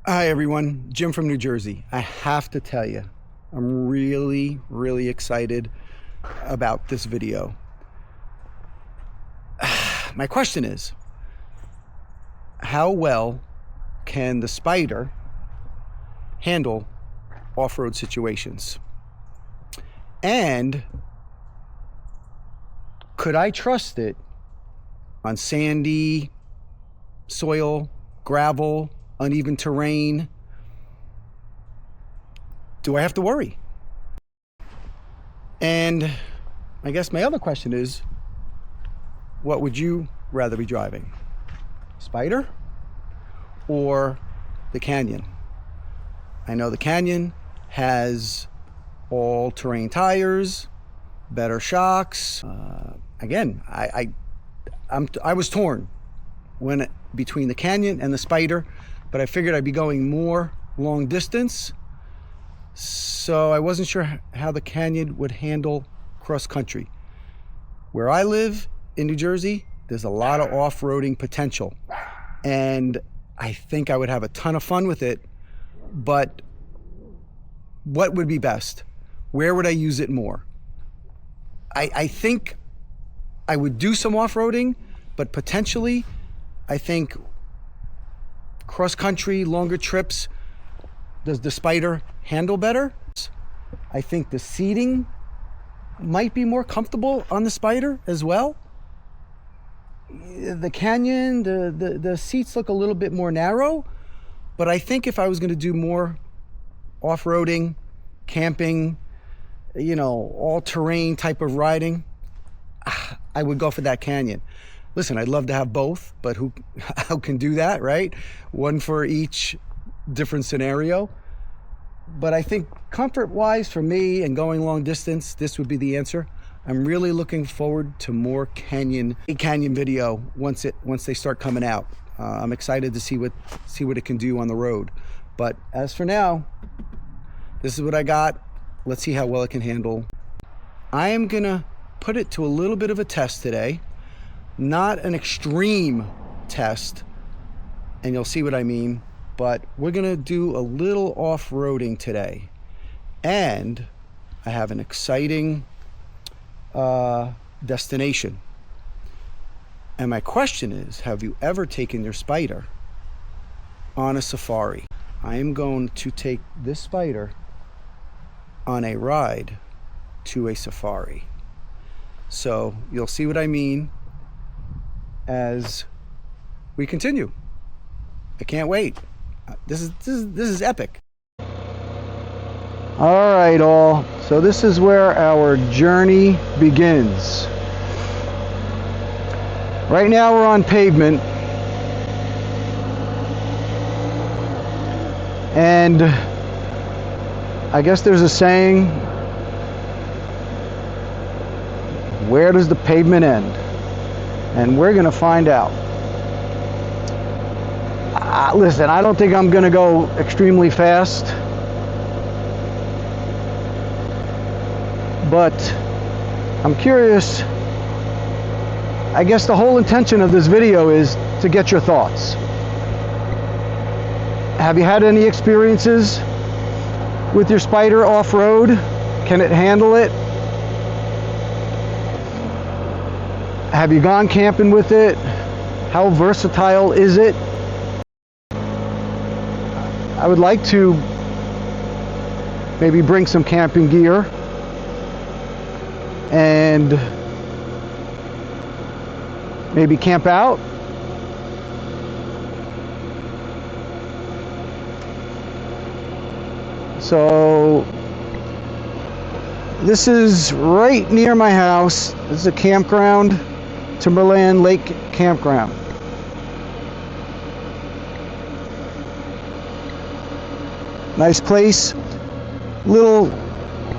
Hi everyone, Jim from New Jersey. I have to tell you, I'm really excited about this video. My question is, how well can the Spyder handle off-road situations? And could I trust it on sandy soil, gravel, uneven terrain? Do I have to worry? And I guess my other question is, what would you rather be driving? Spyder or the Canyon? I know the Canyon has all-terrain tires, better shocks. Again, I was torn between the Canyon and the Spyder, but I figured I'd be going more long distance, so I wasn't sure how the Canyon would handle cross country. Where I live in New Jersey, there's a lot of off-roading potential, and I think I would have a ton of fun with it. But what would be best? Where would I use it more? I think I would do some off-roading, but potentially I think cross-country, longer trips, does the Spyder handle better? I think the seating might be more comfortable on the Spyder as well. The Canyon, the seats look a little bit more narrow, but I think if I was going to do more off-roading, camping, all-terrain type of riding, I would go for that Canyon. Listen, I'd love to have both, but who can do that, right? One for each different scenario. But I think comfort-wise for me and going long distance, this would be the answer. I'm really looking forward to more Canyon video once they start coming out. I'm excited to see what it can do on the road. But as for now, this is what I got. Let's see how well it can handle. I am gonna put it to a little bit of a test today. Not an extreme test, and you'll see what I mean, but we're gonna do a little off-roading today. And I have an exciting destination. And my question is, have you ever taken your Spyder on a safari? I am going to take this Spyder on a ride to a safari. So you'll see what I mean as we continue. I can't wait. This is epic. All right, all. So this is where our journey begins. Right now we're on pavement, and I guess there's a saying, where does the pavement end? And we're gonna find out. Listen, I don't think I'm gonna go extremely fast, but I'm curious. I guess the whole intention of this video is to get your thoughts. Have you had any experiences with your Spyder off-road? Can it handle it? Have you gone camping with it? How versatile is it? I would like to maybe bring some camping gear and maybe camp out. So this is right near my house. This is a campground, Timberland Lake Campground. Nice place. Little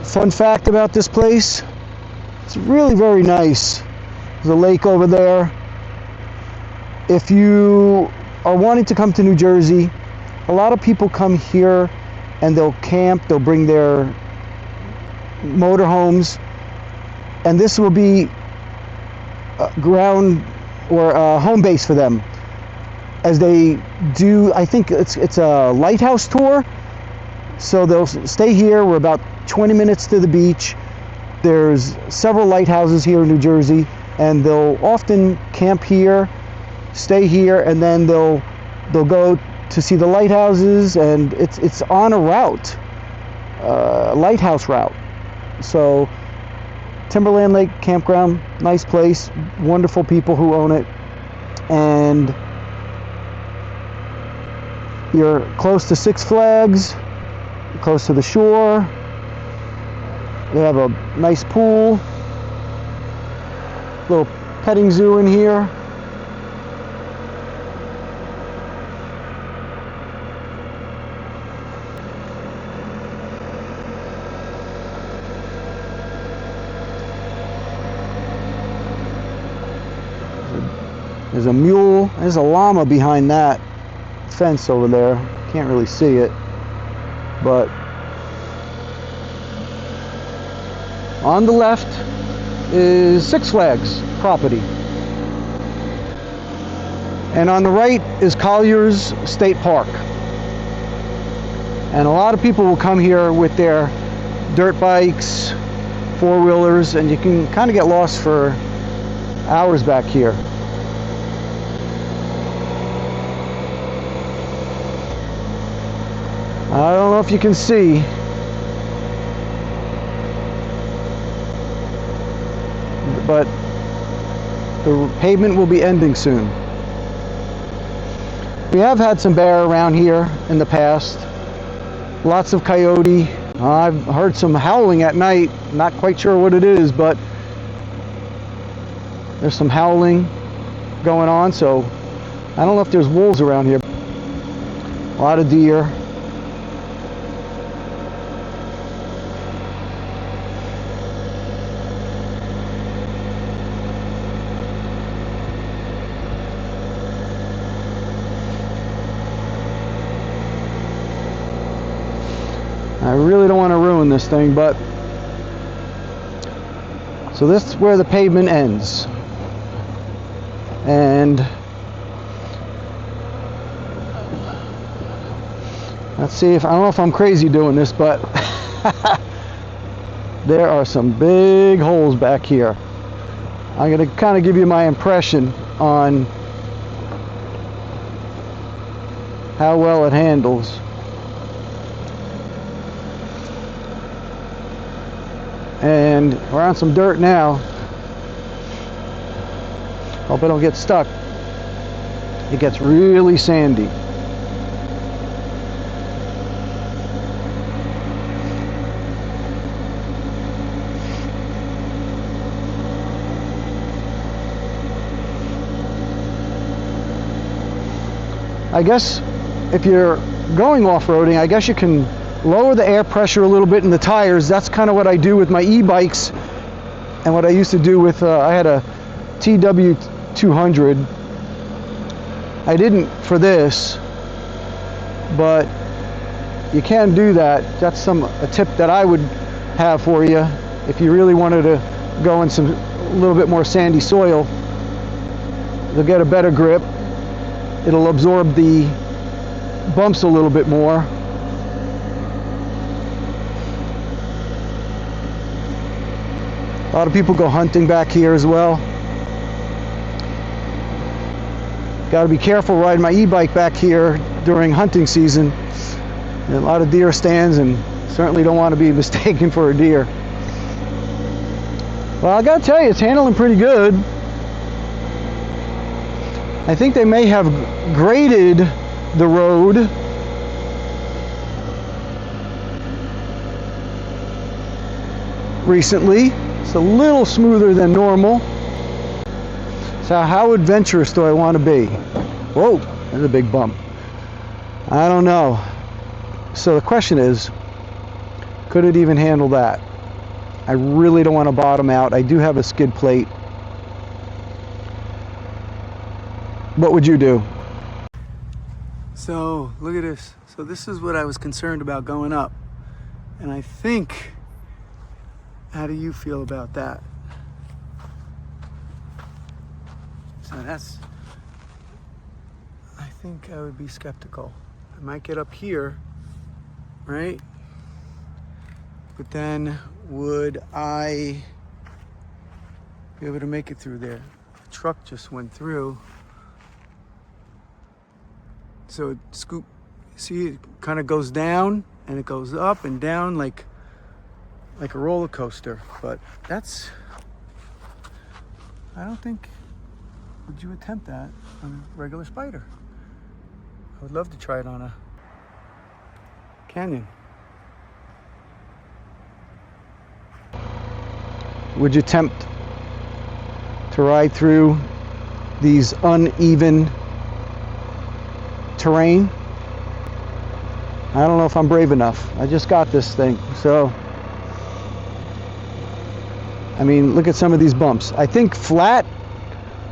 fun fact about this place, it's really very nice. There's a lake over there. If you are wanting to come to New Jersey, a lot of people come here and they'll camp, they'll bring their motorhomes, and this will be ground or home base for them. as they do, I think it's a lighthouse tour. So they'll stay here. We're about 20 minutes to the beach. There's several lighthouses here in New Jersey, and they'll often camp here, stay here, and then they'll go to see the lighthouses, and it's on a route, lighthouse route. So Timberland Lake Campground, nice place, wonderful people who own it, and you're close to Six Flags, close to the shore. They have a nice pool, little petting zoo in here. There's a mule, there's a llama behind that fence over there. Can't really see it, but on the left is Six Flags property, and on the right is Collier's State Park. And a lot of people will come here with their dirt bikes, four-wheelers, and you can kind of get lost for hours back here. I don't know if you can see, but the pavement will be ending soon. We have had some bear around here in the past. Lots of coyote. I've heard some howling at night. Not quite sure what it is, but there's some howling going on, so I don't know if there's wolves around here. A lot of deer. I really don't want to ruin this thing, but so this is where the pavement ends. And let's see if, I don't know if I'm crazy doing this, but there are some big holes back here. I'm going to kind of give you my impression on how well it handles. And we're on some dirt now. Hope I don't get stuck. It gets really sandy. I guess if you're going off-roading, I guess you can lower the air pressure a little bit in the tires. That's kind of what I do with my e-bikes, and what I used to do with, I had a TW200. I didn't for this, but you can do that. That's a tip that I would have for you if you really wanted to go in some a little bit more sandy soil. You'll get a better grip. It'll absorb the bumps a little bit more. A lot of people go hunting back here as well. Got to be careful riding my e-bike back here during hunting season. There are a lot of deer stands, and certainly don't want to be mistaken for a deer. Well, I got to tell you, it's handling pretty good. I think they may have graded the road recently. It's a little smoother than normal. So how adventurous do I want to be? Whoa, there's a big bump. I don't know. So the question is, could it even handle that? I really don't want to bottom out. I do have a skid plate. What would you do? So look at this. So this is what I was concerned about going up. And I think, how do you feel about that? So I think I would be skeptical. I might get up here, right? But then would I be able to make it through there? The truck just went through. So it scoop, see, it kind of goes down and it goes up and down like a roller coaster. But that's, I don't think, would you attempt that on a regular Spyder? I would love to try it on a Canyon. Would you attempt to ride through these uneven terrain? I don't know if I'm brave enough. I just got this thing, so I mean, look at some of these bumps. I think flat,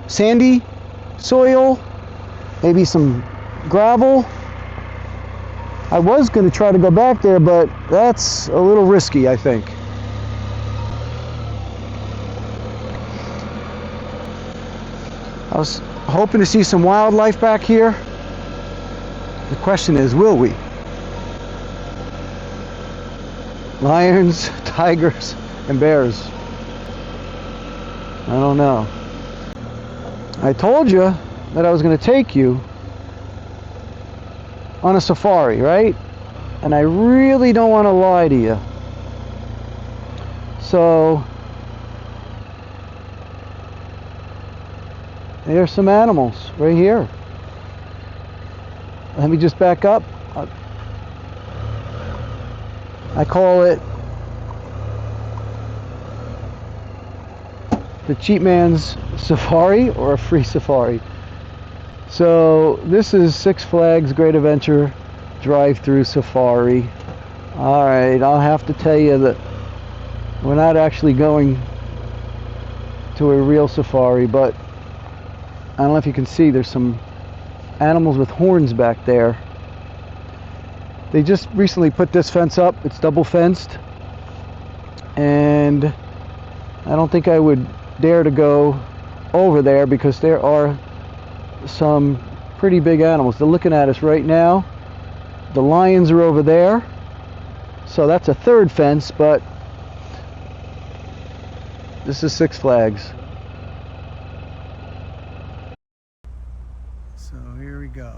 sandy soil, maybe some gravel. I was going to try to go back there, but that's a little risky, I think. I was hoping to see some wildlife back here. The question is, will we? Lions, tigers, and bears. I don't know. I told you that I was going to take you on a safari, right? And I really don't want to lie to you. So there's some animals right here. Let me just back up. I call it the cheap man's safari, or a free safari. So this is Six Flags Great Adventure drive-through safari. Alright, I'll have to tell you that we're not actually going to a real safari, but I don't know if you can see, there's some animals with horns back there. They just recently put this fence up. It's double fenced, and I don't think I would dare to go over there because there are some pretty big animals. They're looking at us right now. The lions are over there, so that's a third fence, but this is Six Flags. So here we go.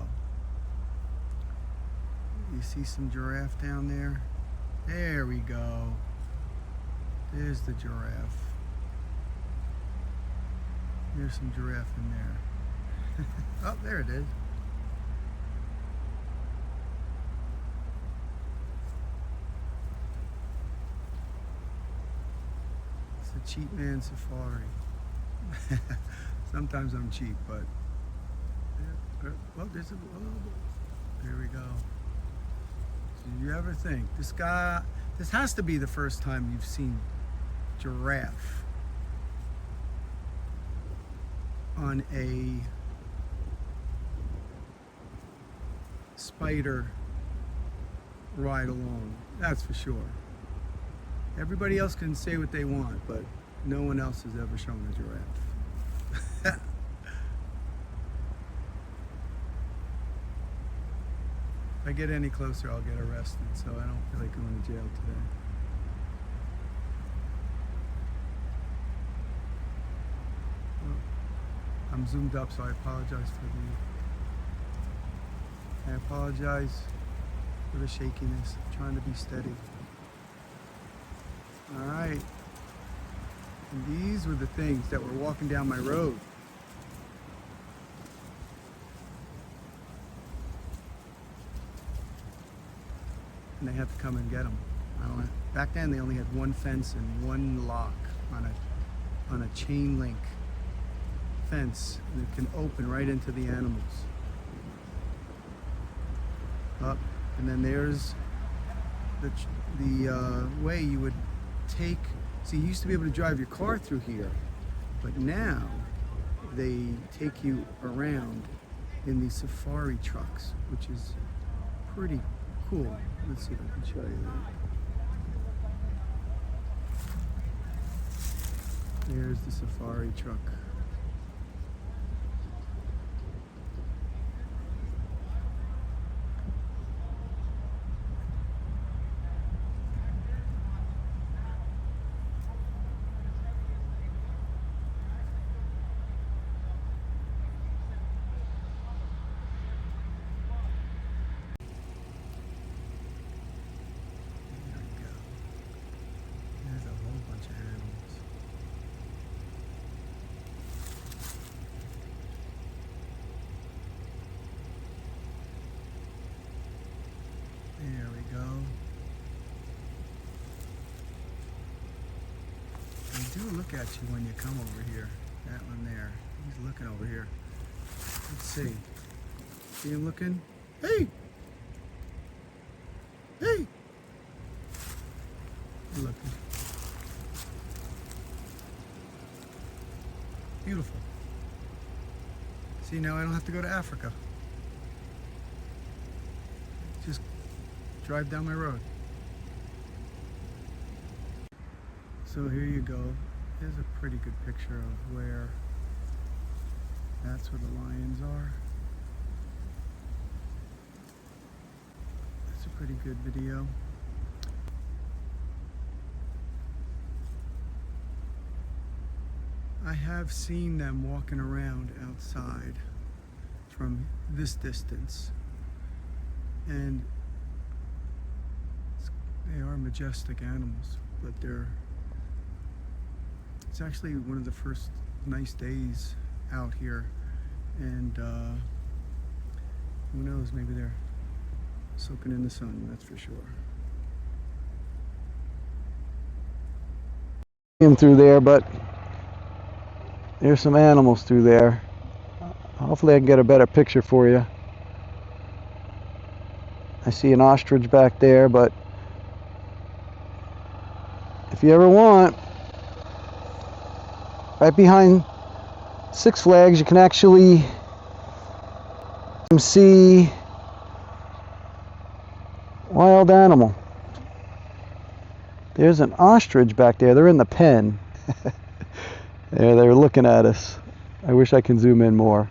You see some giraffe down there? There we go. There's the giraffe. There's some giraffe in there. Oh, there it is. It's a cheap man safari. Sometimes I'm cheap, but well, there's a, there we go. Do you ever think this has to be the first time you've seen giraffe on a Spyder ride along, that's for sure. Everybody else can say what they want, but no one else has ever shown a giraffe. If I get any closer, I'll get arrested, so I don't feel like going to jail today. Well, I'm zoomed up, so I apologize for the shakiness. I'm trying to be steady. All right. And these were the things that were walking down my road. And they had to come and get them. Back then they only had one fence and one lock on a chain link fence, and it can open right into the animals. Up, and then there's the way you would take. See, you used to be able to drive your car through here, but now they take you around in these safari trucks, which is pretty cool. Let's see if I can show you that. There's the safari truck. He'll look at you when you come over here. That one there. He's looking over here. Let's see. See him looking? Hey! Hey! He's looking. Beautiful. See, now I don't have to go to Africa. Just drive down my road. So here you go. Here's a pretty good picture of where, that's where the lions are. That's a pretty good video. I have seen them walking around outside from this distance, and they are majestic animals, but it's actually one of the first nice days out here, and who knows, maybe they're soaking in the sun, that's for sure. Him through there, but there's some animals through there. Hopefully I can get a better picture for you. I see an ostrich back there, but if you ever want, right behind Six Flags, you can actually see wild animal. There's an ostrich back there. They're in the pen. There, they're looking at us. I wish I can zoom in more.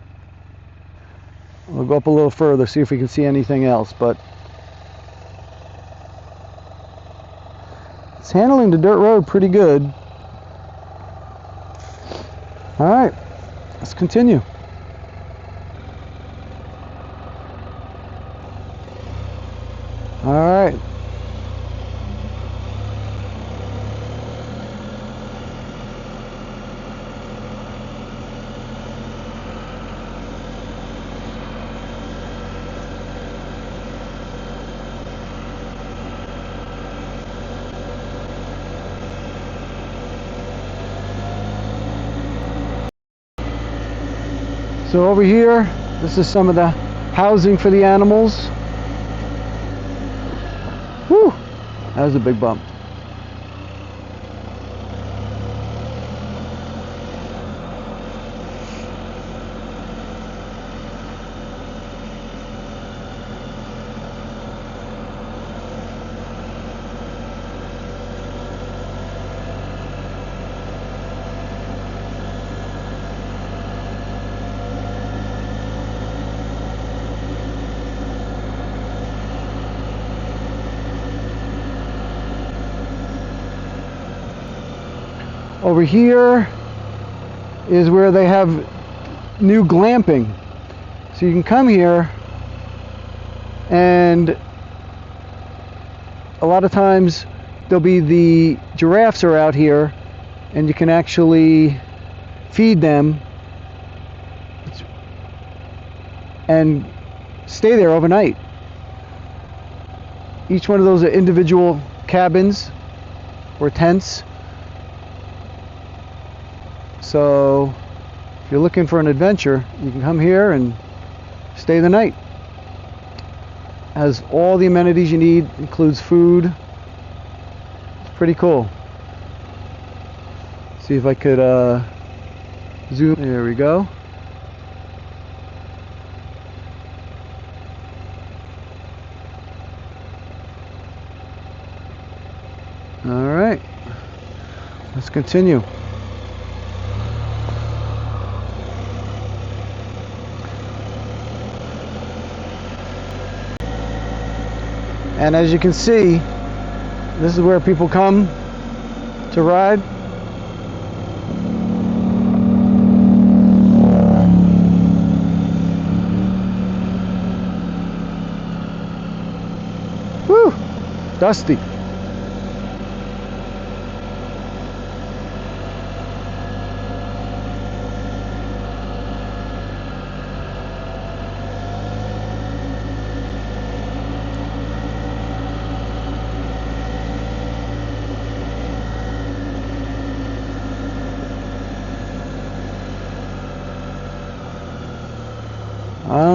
We'll go up a little further, see if we can see anything else, but it's handling the dirt road pretty good. All right, let's continue. All right. So over here, this is some of the housing for the animals. Whew, that was a big bump. Over here is where they have new glamping. So you can come here, and a lot of times there'll be the giraffes are out here, and you can actually feed them and stay there overnight. Each one of those are individual cabins or tents. So if you're looking for an adventure, you can come here and stay the night. Has all the amenities you need, includes food. It's pretty cool. See if I could zoom. There we go. All right, let's continue. And as you can see, this is where people come to ride. Whew, dusty.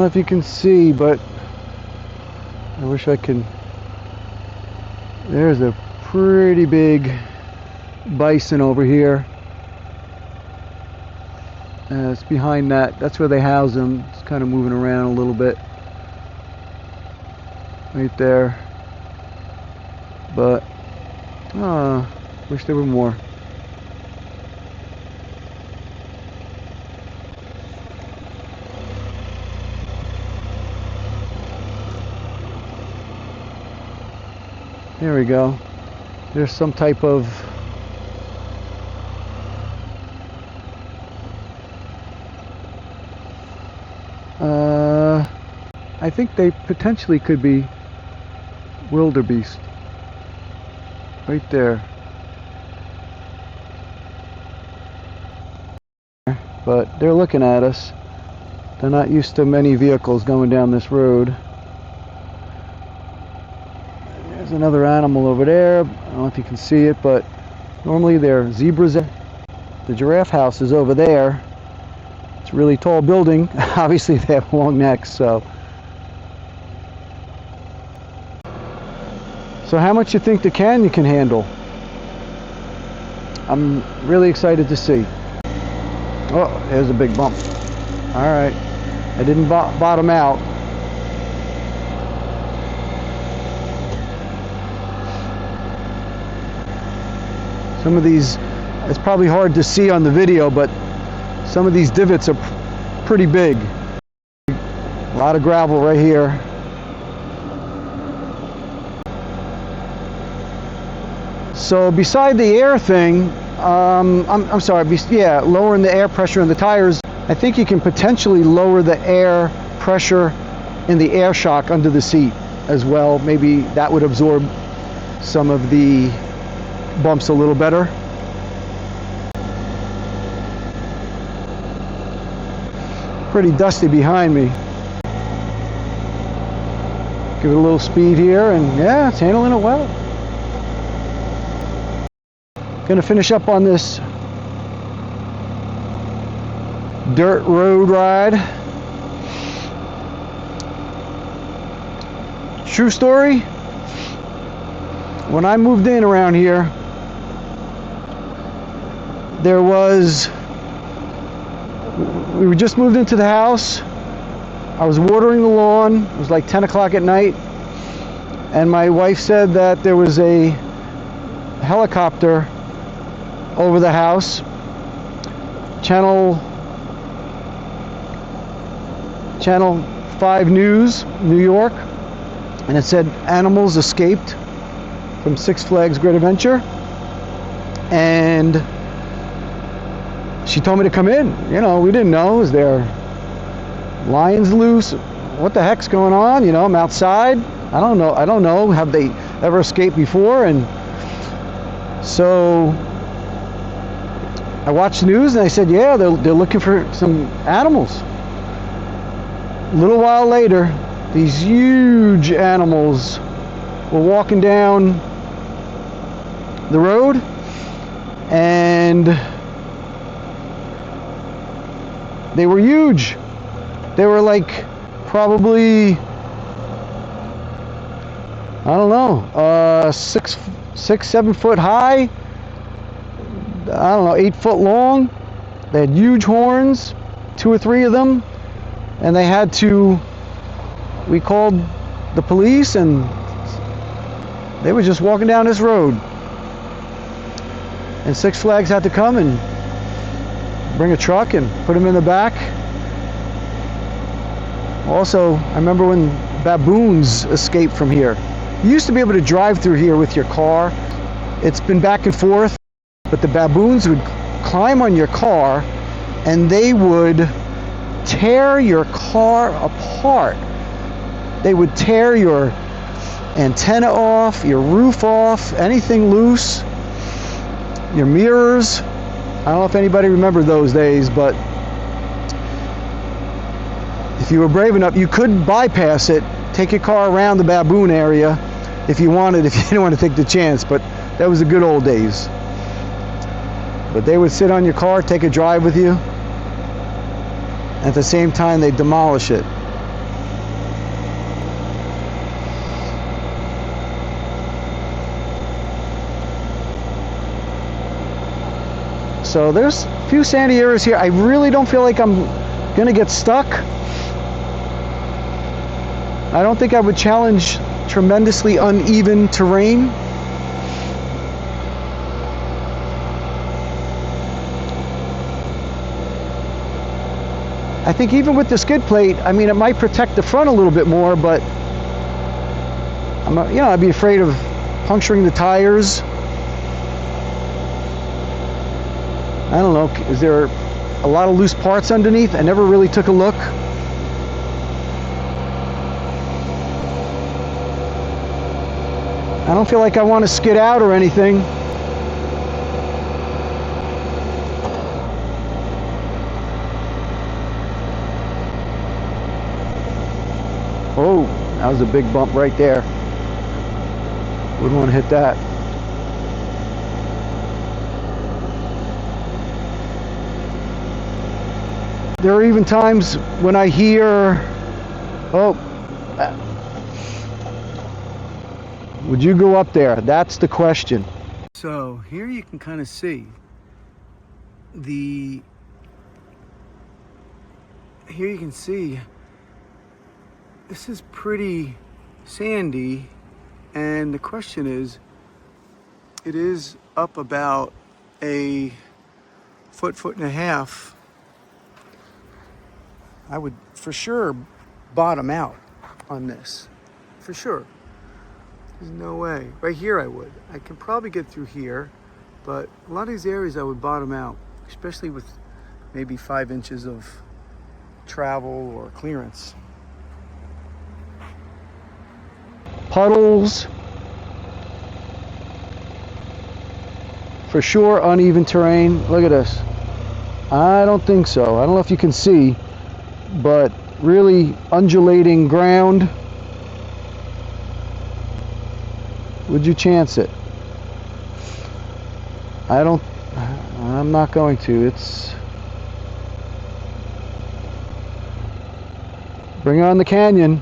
know if you can see, but I wish I could. There's a pretty big bison over here. It's behind that. That's where they house them. It's kind of moving around a little bit. Right there. But, wish there were more. There we go. There's some type of I think they potentially could be wildebeest. Right there. But they're looking at us. They're not used to many vehicles going down this road. There's another animal over there. I don't know if you can see it, but normally there are zebras. The giraffe house is over there. It's a really tall building. Obviously they have long necks, so how much you think the canyon can handle? I'm really excited to see. Oh, there's a big bump. All right, I didn't bottom out. Some of these, it's probably hard to see on the video, but some of these divots are pretty big. A lot of gravel right here. So beside the air thing, I'm sorry, yeah, lowering the air pressure in the tires, I think you can potentially lower the air pressure in the air shock under the seat as well. Maybe that would absorb some of the bumps a little better. Pretty dusty behind me. Give it a little speed here, and yeah, it's handling it well. Gonna finish up on this dirt road ride. True story, when I moved in around here, we just moved into the house. I was watering the lawn. It was like 10 o'clock at night, and my wife said that there was a helicopter over the house. Channel 5 News, New York, and it said animals escaped from Six Flags Great Adventure, and she told me to come in. You know, we didn't know, is there lions loose? What the heck's going on? You know, I'm outside. I don't know. Have they ever escaped before? And so I watched the news, and I said, yeah, they're looking for some animals. A little while later, these huge animals were walking down the road, and they were huge. They were like probably, I don't know, 6-7 foot high. I don't know, 8 foot long. They had huge horns, 2 or 3 of them, and they had to, we called the police, and they were just walking down this road, and Six Flags had to come and bring a truck and put them in the back. Also, I remember when baboons escaped from here. You used to be able to drive through here with your car. It's been back and forth. But the baboons would climb on your car, and they would tear your car apart. They would tear your antenna off, your roof off, anything loose, your mirrors. I don't know if anybody remembers those days, but if you were brave enough, you could bypass it, take your car around the baboon area if you wanted, if you didn't want to take the chance. But that was the good old days. But they would sit on your car, take a drive with you. At the same time, they'd demolish it. So there's a few sandy areas here. I really don't feel like I'm gonna get stuck. I don't think I would challenge tremendously uneven terrain. I think even with the skid plate, I mean, it might protect the front a little bit more, but I'd be afraid of puncturing the tires. I don't know, is there a lot of loose parts underneath? I never really took a look. I don't feel like I want to skid out or anything. Oh, that was a big bump right there. Wouldn't want to hit that. There are even times when I hear, oh, would you go up there? That's the question. So here you can kind of see here you can see this is pretty sandy, and the question is, it is up about a foot and a half. I would for sure bottom out on this, for sure. There's no way. Right here I would. I can probably get through here, but a lot of these areas I would bottom out, especially with maybe 5 inches of travel or clearance. Puddles, for sure. Uneven terrain. Look at this. I don't think so. I don't know if you can see, but really undulating ground. Would you chance it? I'm not going to. Bring on the canyon.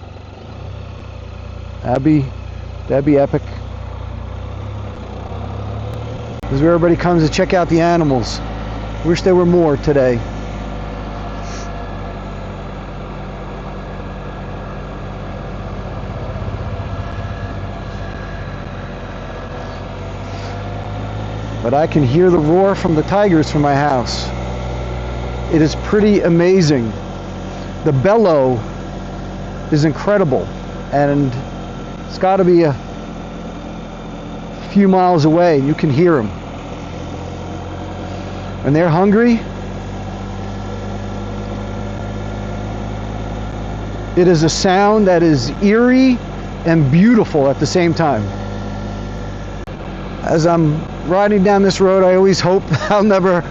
That'd be epic. This is where everybody comes to check out the animals. Wish there were more today. But I can hear the roar from the tigers from my house. It is pretty amazing. The bellow is incredible, and it's got to be a few miles away. You can hear them. When they're hungry, it is a sound that is eerie and beautiful at the same time. As I'm riding down this road, I always hope I'll never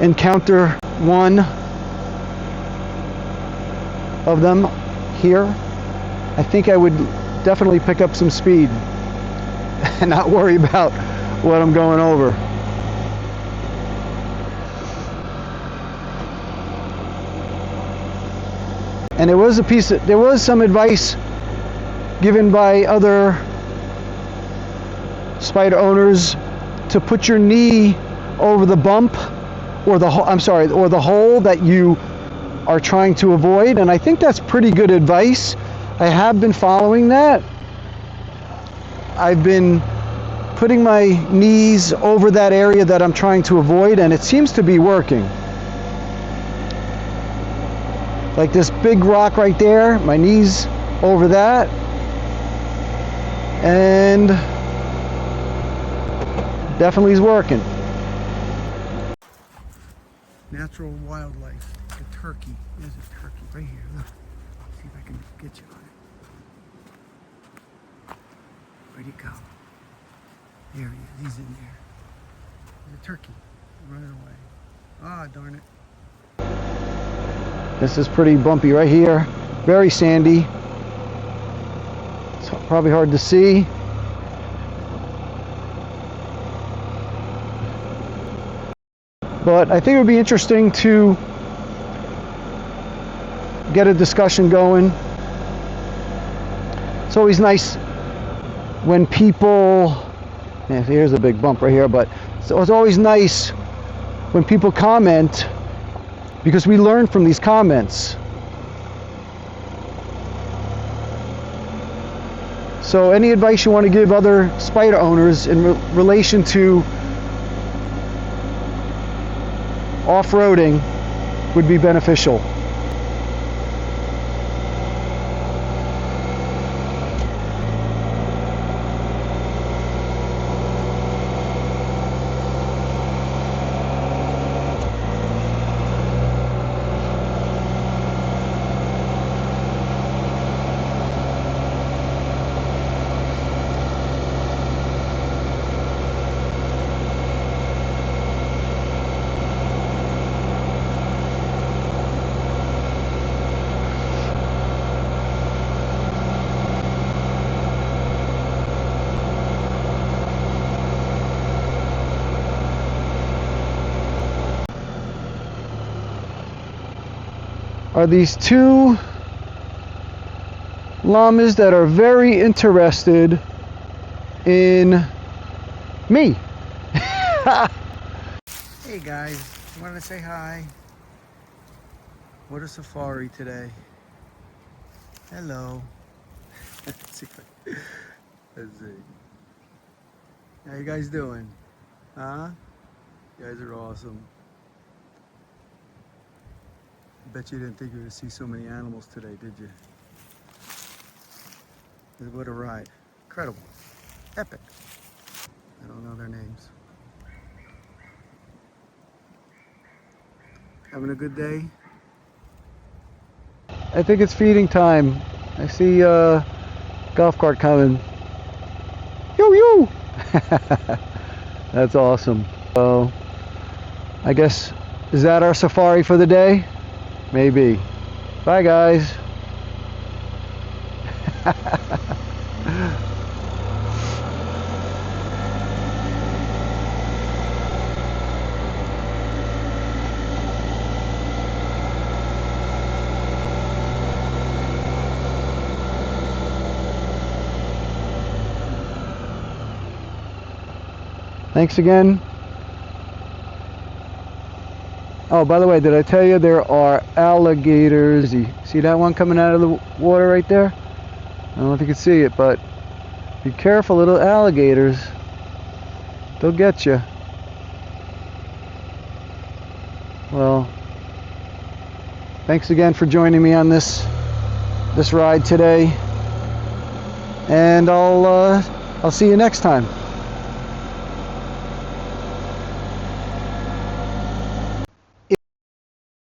encounter one of them here. I think I would definitely pick up some speed and not worry about what I'm going over. And there was some advice given by other Spyder owners to put your knee over the bump or the hole that you are trying to avoid, and I think that's pretty good advice. I have been following that. I've been putting my knees over that area that I'm trying to avoid, and it seems to be working. Like this big rock right there, my knees over that, and definitely is working. Natural wildlife, a turkey. There's a turkey right here. Look. See if I can get you on it. Where'd he go? There he is. He's in there. There's a turkey running away. Ah, darn it. This is pretty bumpy right here. Very sandy. It's probably hard to see. But I think it would be interesting to get a discussion going. It's always nice when people, here's a big bump right here, but it's always nice when people comment, because we learn from these comments. So any advice you want to give other spider owners in relation to off-roading would be beneficial. Are these two llamas that are very interested in me. Hey guys, wanted to say hi. What a safari today. Hello. Let's see. How you guys doing? Huh? You guys are awesome. Bet you didn't think you would see so many animals today, did you? What a ride. Incredible. Epic. I don't know their names. Having a good day? I think it's feeding time. I see a golf cart coming. Yoo-yoo! That's awesome. So, I guess, is that our safari for the day? Maybe. Bye guys. Thanks again. Oh, by the way, did I tell you there are alligators? You see that one coming out of the water right there? I don't know if you can see it, but be careful, little alligators. They'll get you. Well, thanks again for joining me on this ride today, and I'll see you next time.